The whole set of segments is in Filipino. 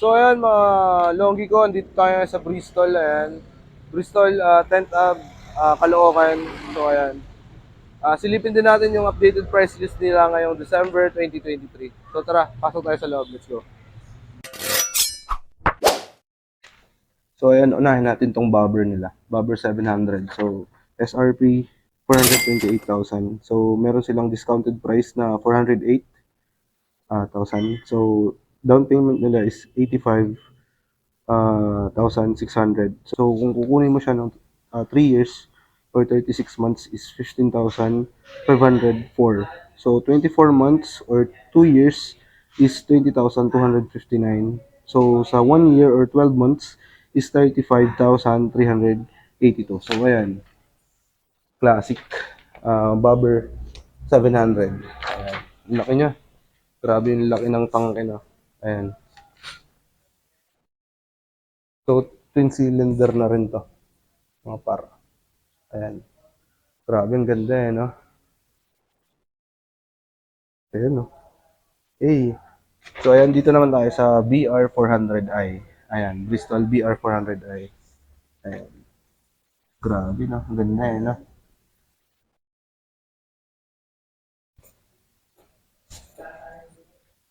So ayan mga Longgi ko, andito tayo sa Bristol. Ayan. Bristol 10th Ave, Caloocan. So ayan. Silipin din natin yung updated price list nila ngayong December 2023. So tara, pasok tayo sa loob. Let's go. So ayan, unahin natin tong bobber nila. Bobber 700. So SRP 428,000. So meron silang discounted price na 408,000. So down payment nila is 85,600. So kung kukunin mo siya ng 3 years or 36 months is 15,504. So 24 months or 2 years is 20,259. So sa 1 year or 12 months is 35,382. So ayan, classic Bobber 700. Ayan, ang laki niya. Grabe yung laki ng tangke na. Ayan. So twin cylinder na rin to, mga par. Ayan. Grabe, ang ganda eh, no? Ayan, no? Eh. So, ayan, dito naman tayo sa BR400i. Ayan, Bristol BR400i. Ayan. Grabe, no? Ang ganda eh, no?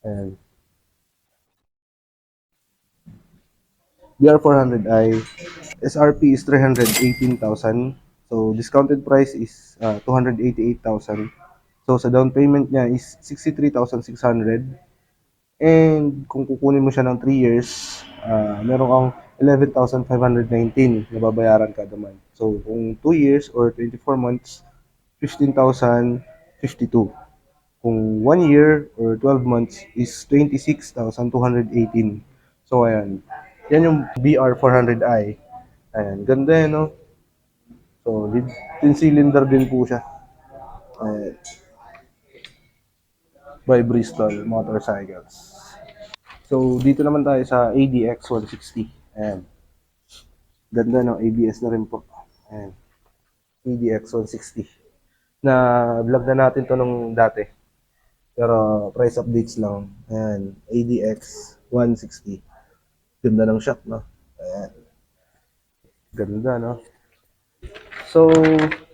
Ayan. BR400i. SRP is 318,000. So, discounted price is 288,000. So, sa down payment niya is 63,600. And kung kukunin mo siya ng 3 years, meron kang 11,519 na babayaran kada month. So, kung 2 years or 24 months, 15,052. Kung 1 year or 12 months is 26,218. So, ayan. Yan yung BR400i. Ayan. Ganda yan, no? So, twin cylinder din po siya. Ayan. By Bristol Motorcycles. So, dito naman tayo sa ADX 160. Ayan. Ganda ng ABS na rin po. Ayan. ADX 160. Na vlog na natin to nung dati. Pero price updates lang. Ayan. ADX 160. Ganda ng shock, no? Ayan. Ganda, no? So,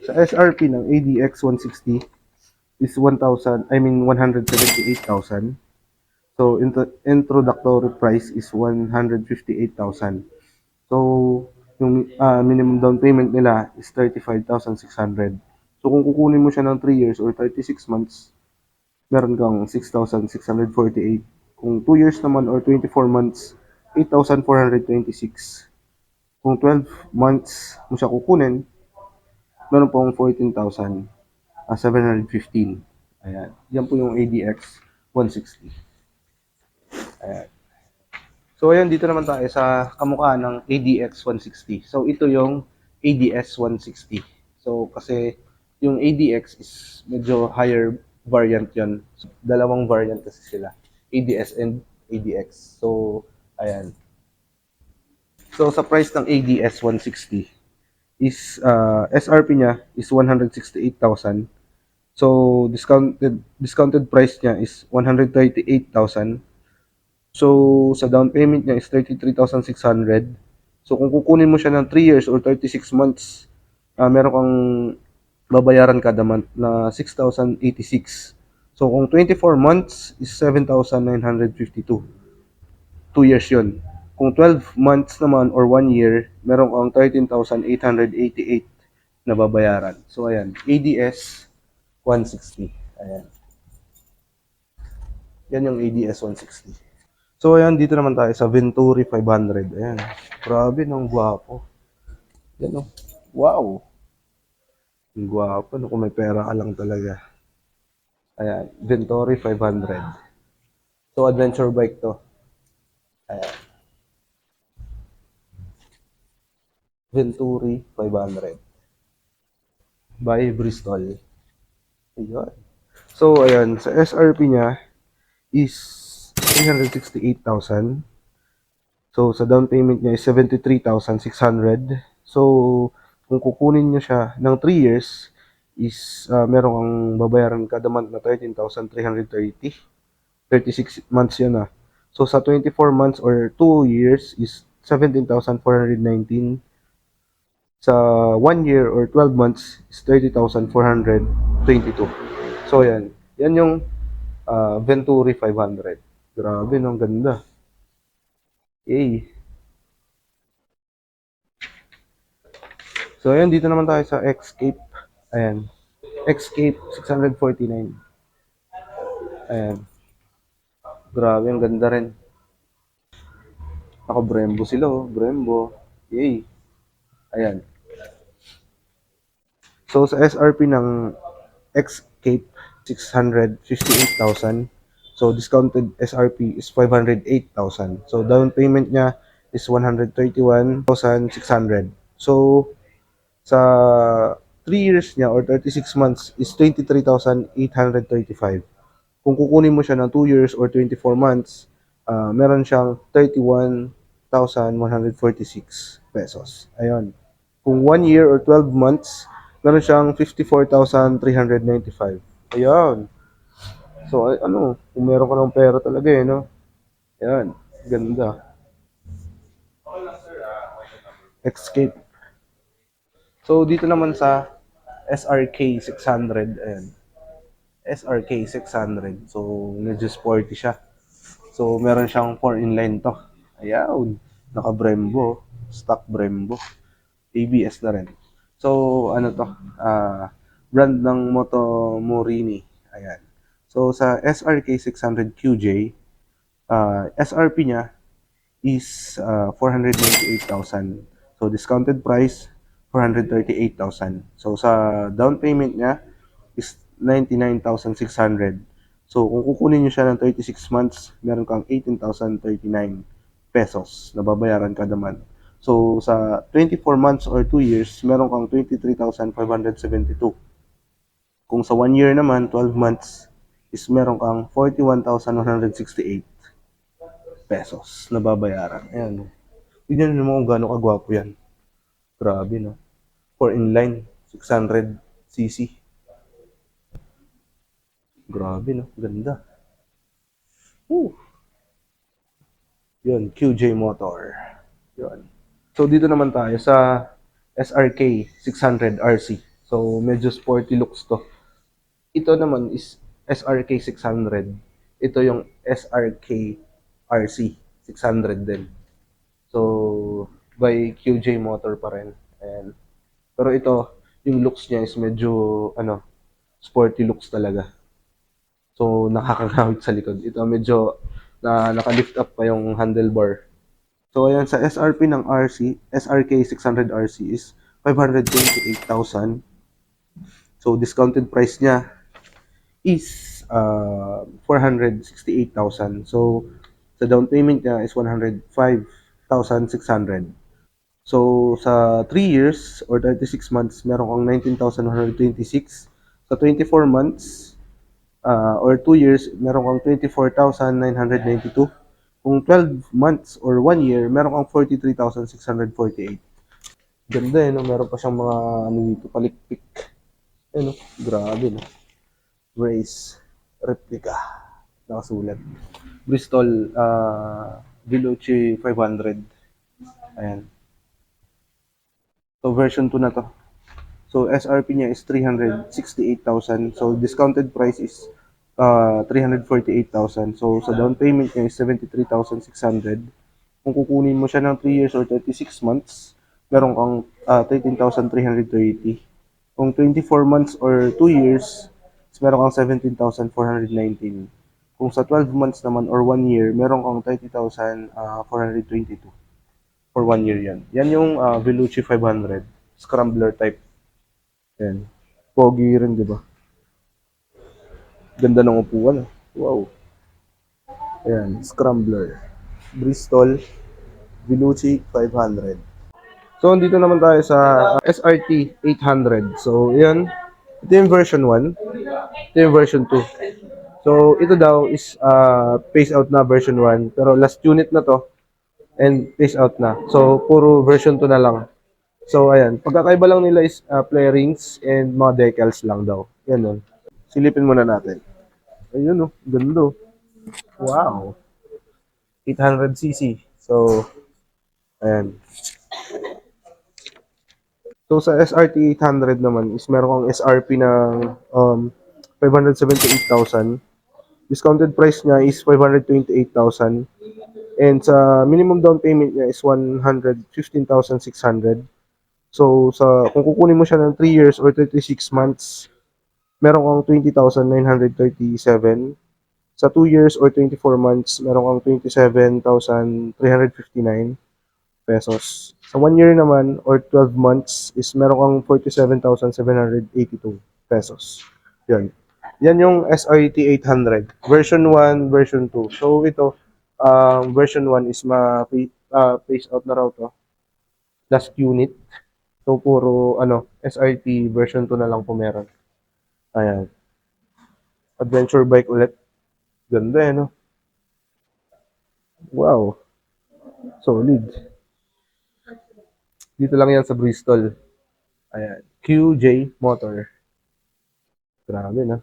sa SRP ng ADX 160 is 1,000, I mean 178,000. So, introductory price is 158,000. So, yung minimum down payment nila is 35,600. So, kung kukunin mo siya ng 3 years or 36 months, meron kang 6,648. Kung 2 years naman or 24 months, 8,426. Kung 12 months mo siya kukunin, meron pong 14,715. Ayan. Yan po yung ADX 160. Ayan. So, ayan, dito naman tayo sa kamukha ng ADX 160. So, ito yung ADS 160. So, kasi yung ADX is medyo higher variant yon. So, dalawang variant kasi sila. ADS and ADX. So, ayan. So, sa price ng ADS 160 is SRP niya is 168,000. So, discounted price niya is 138,000. So, sa down payment niya is 33,600. So, kung kukunin mo siya ng 3 years or 36 months, meron kang babayaran kada month na 6,086. So, kung 24 months is 7,952. 2 years yun. Kung 12 months naman or 1 year, meron kang 13,888 na babayaran. So, ayan. ADS 160. Ayan. Yan yung ADS 160. So, ayan, dito naman tayo sa Venturi 500. Ayan. Grabe, nang gwapo. Yan, oh. Wow. Ang gwapo, no, kung may pera ka lang talaga. Ayan, Venturi 500. So, adventure bike to. Ayan, Venturi 500. By Bristol. Ayan. So, ayan, sa SRP niya is 368,000. So, sa down payment niya is 73,600. So, kung kukunin niyo siya ng 3 years, is meron kang babayaran kada month na 13,330. 36 months yun ah. So sa 24 months or 2 years is 17,419. Sa 1 year or 12 months is 30,422. So yan. Yan yung Venturi 500. Grabe, no? Ang ganda. Yay. So ayan, dito naman tayo sa Xscape. Ayan. Xscape 649. Ayan. Grabe, ang ganda rin. Ako, Brembo sila, oh. Brembo. Yay. Ayan. So, sa SRP ng Xscape, 658,000. So, discounted SRP is 508,000. So, down payment niya is 131,600. So, sa 3 years niya or 36 months is 23,835. Kung kukunin mo siya ng 2 years or 24 months, meron siyang 31,146 pesos. Ayun. Kung 1 year or 12 months, meron siyang 54,395. Ayun. So, ano, kung meron ka ng pera talaga eh, no? Ayan. Ganda. Escape. So, dito naman sa SRK 600. Ayan. SRK 600. So, medyo sporty siya. So, meron siyang 4 inline to. Ayan. Naka Brembo. Stock Brembo. ABS na rin. So, ano to? Brand ng Moto Morini. Ayan. So, sa SRK 600 QJ, SRP niya is 498,000. So, discounted price, 438,000. So, sa down payment niya is 99,600. So, kung kukunin niyo siya ng 36 months, meron kang 18,039 pesos na babayaran kada month. So, sa 24 months or 2 years, meron kang 23,572. Kung sa 1 year naman, 12 months, is meron kang 41,168 pesos na babayaran. Ayan. Tignan nyo naman kung gaano kagwapo yan. Grabe, no? 4 inline, 600cc. Grabe, no? Ganda. Woo! Yun, QJ Motor. Yun. So, dito naman tayo sa SRK 600 RC. So, medyo sporty looks to. Ito naman is SRK 600. Ito yung SRK RC 600 din. So, by QJ Motor pa rin. And, pero ito, yung looks niya is medyo, ano, sporty looks talaga. So, nakakangawit sa likod. Ito medyo naka-lift up pa yung handlebar. So, ayan, sa SRP ng RC, SRK 600 RC is 528,000. So, discounted price niya is 468,000. So, sa down payment niya is 105,600. So, sa 3 years or 36 months, meron kang 19,126. Sa 24 months or 2 years, meron kang 24,992. Kung 12 months or 1 year, meron kang 43,648. Ganda eh, no? Meron pa siyang mga ano dito, palikpik. Eh, no? Grabe, no? Race replica. Nakasulat. Bristol Veloce 500. Ayan. So, version 2 na to. So, SRP niya is 368,000. So, discounted price is 348,000. So, sa down payment niya is 73,600. Kung kukunin mo siya ng 3 years or 36 months, meron kang 13,330. Kung 24 months or 2 years, meron kang 17,419. Kung sa 12 months naman or 1 year, meron kang 30,422. For 1 year yan. Yan yung Veloci 500. Scrambler type. Yan. Pogi rin, di ba? Ganda ng upuan. Wow. Ayan, Scrambler. Bristol Veloci 500. So, dito naman tayo sa SRT 800. So, yan. Ito yung version 1. Ito yung version 2. So, ito daw is phase out na version 1. Pero last unit na to and phase out na. So, puro version 2 na lang. So, ayan. Pagkakaiba lang nila is flarings and mga decals lang daw. Yan nun. Silipin muna natin. Ayun, oh. Ganda. Wow. 800cc. So, ayan. So, sa SRT 800 naman is meron kang SRP ng 578,000. Discounted price niya is 528,000. And sa minimum down payment niya is 115,600. So, kung kukunin mo siya ng 3 years or 36 months, meron kang 20,937. Sa 2 years or 24 months, meron kang 27,359 pesos. Sa 1 year naman or 12 months is meron kang 47,782 pesos. Yan. Yan yung SRT 800. Version 1, version 2. So ito, version 1 is phase out na raw to. Last unit. So puro SRT version 2 na lang po meron. Ayan. Adventure bike ulit. Ganda eh, no? Wow. Solid. Dito lang yan sa Bristol. Ayan. QJ Motor. Grabe na.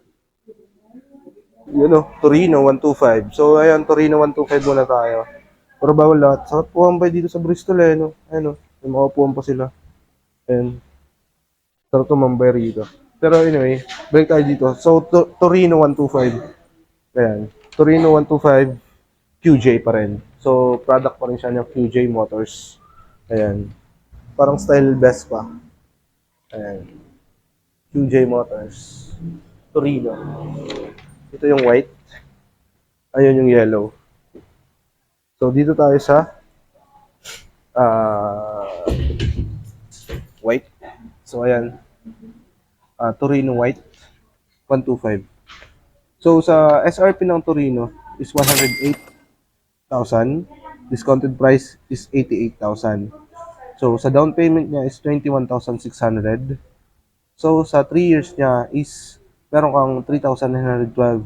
Yun o, Torino 125. So, ayan, Torino 125 muna tayo. Pero bawal lahat. Sarap po ambay dito sa Bristol eh, no? Ayan o, may mga upuan pa sila. Ayan, sarap tumambay rito. Pero anyway, balik tayo dito. So, Torino 125. Ayan, Torino 125, QJ pa rin. So, product pa rin siya ng QJ Motors. Ayan, parang style best pa. Ayan, QJ Motors. Torino. Ito yung white. Ayun yung yellow. So, dito tayo sa uh, white. So, ayan. Torino white. 125. So, sa SRP ng Torino is 108,000. Discounted price is 88,000. So, sa down payment niya is 21,600. So, sa 3 years niya is meron kang 3,912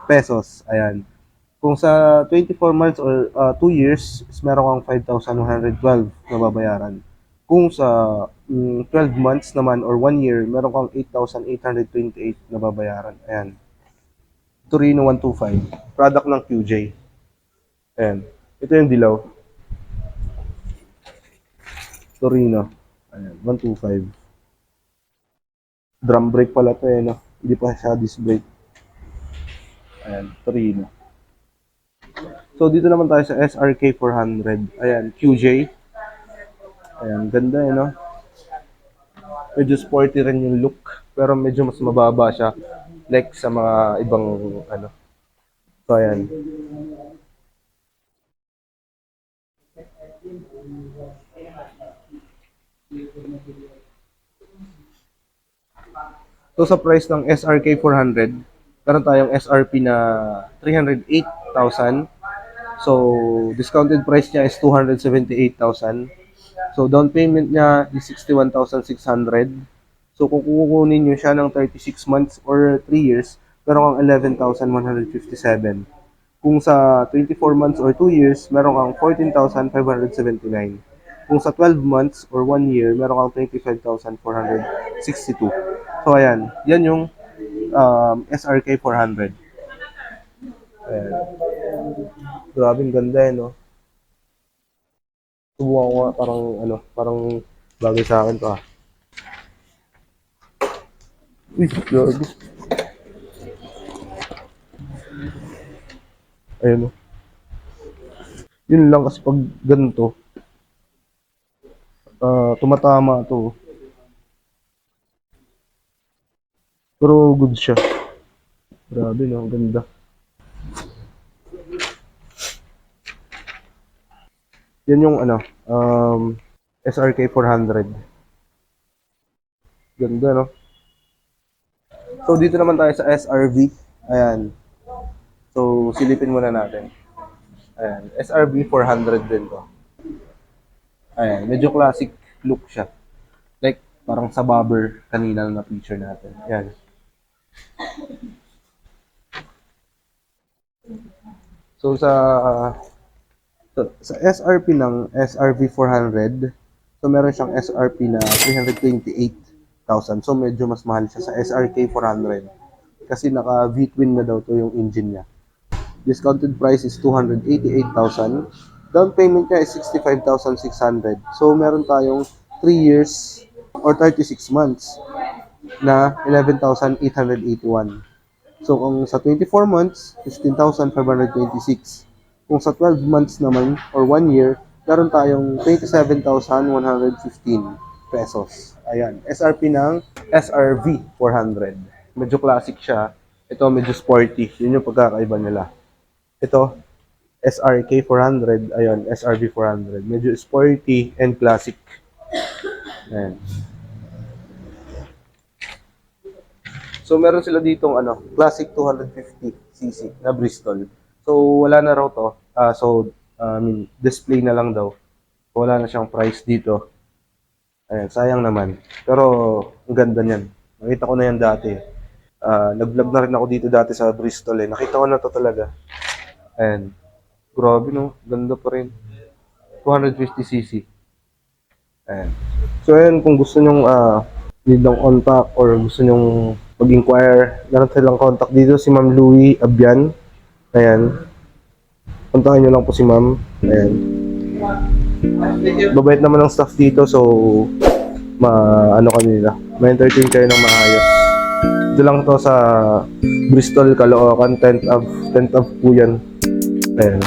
pesos. Ayan. Kung sa 24 months or 2 years, is meron kang 5,112 na babayaran. Kung sa 12 months naman or 1 year, meron kang 8,828 na babayaran. Ayan. Torino 125. Product ng QJ. Ayan. Ito yung dilaw. Torino. Ayan. 125. Drum brake pala to eh, no? Hindi pa siya disc brake. Ayan. Torino. So, dito naman tayo sa SRK 400. Ayan. QJ. Ayan. Ganda eh, no? Medyo sporty rin yung look. Pero medyo mas mababa siya. Like sa mga ibang ano. So, ayan. So sa price ng SRK 400, meron tayong SRP na 308,000. So discounted price niya is 278,000. So down payment niya is 61,600. So kung kukunin niyo siya ng 36 months or 3 years, meron kang 11,157. Kung sa 24 months or 2 years, meron kang 14,579. Kung sa 12 months or 1 year, meron kang 25,462. So, ayan. Yan yung SRK 400. Ayan. Grabing ganda eh, no? Subukan ko nga, parang bagay sa akin to ah. Uy, gago. Ayun, no? Yun lang kasi pag ganito, tumatama to. Pero good siya. Grabe, no? Ganda. Yan yung SRK 400. Ganda, no? So, dito naman tayo sa SRV. Ayan. So, silipin muna natin. Ayan. SRV 400 din to. Ayan. Medyo classic look siya. Like, parang sa bobber kanina na picture natin. Ayan. So, sa SRP ng SRV 400, so meron siyang SRP na 328,000. So, medyo mas mahal siya sa SRK 400. Kasi naka V-twin na daw to yung engine niya. Discounted price is 288,000. Down payment niya is 65,600. So, meron tayong 3 years or 36 months na 11,881. So, kung sa 24 months, 15,526. Kung sa 12 months naman, or 1 year, meron tayong 27,115 pesos. Ayan. SRP ng SRV 400. Medyo classic siya. Ito, medyo sporty. Yun yung pagkakaiba nila. Ito, SRK 400. Ayan, SRV 400. Medyo sporty and classic. Ayan. So, meron sila ditong classic 250cc na Bristol. So, wala na raw to. Display na lang daw. Wala na siyang price dito. Ayan, sayang naman. Pero, ang ganda niyan. Nakita ko na yan dati. Nag-vlog na rin ako dito dati sa Bristol eh. Nakita ko na to talaga. Ayan. Grabe no. Ganda pa rin. 250cc. Ayan. So, ayan, kung gusto nyong need ng contact or gusto nyong mag-inquire, meron silang contact dito, si Ma'am Louie Abian. Ayan. Kontakin nyo lang po si Ma'am. Ayan. Babait naman ng staff dito, so ma-entertain kayo ng maayos. Dito lang to sa Bristol, Caloocan, 10th of po yan. Ayan.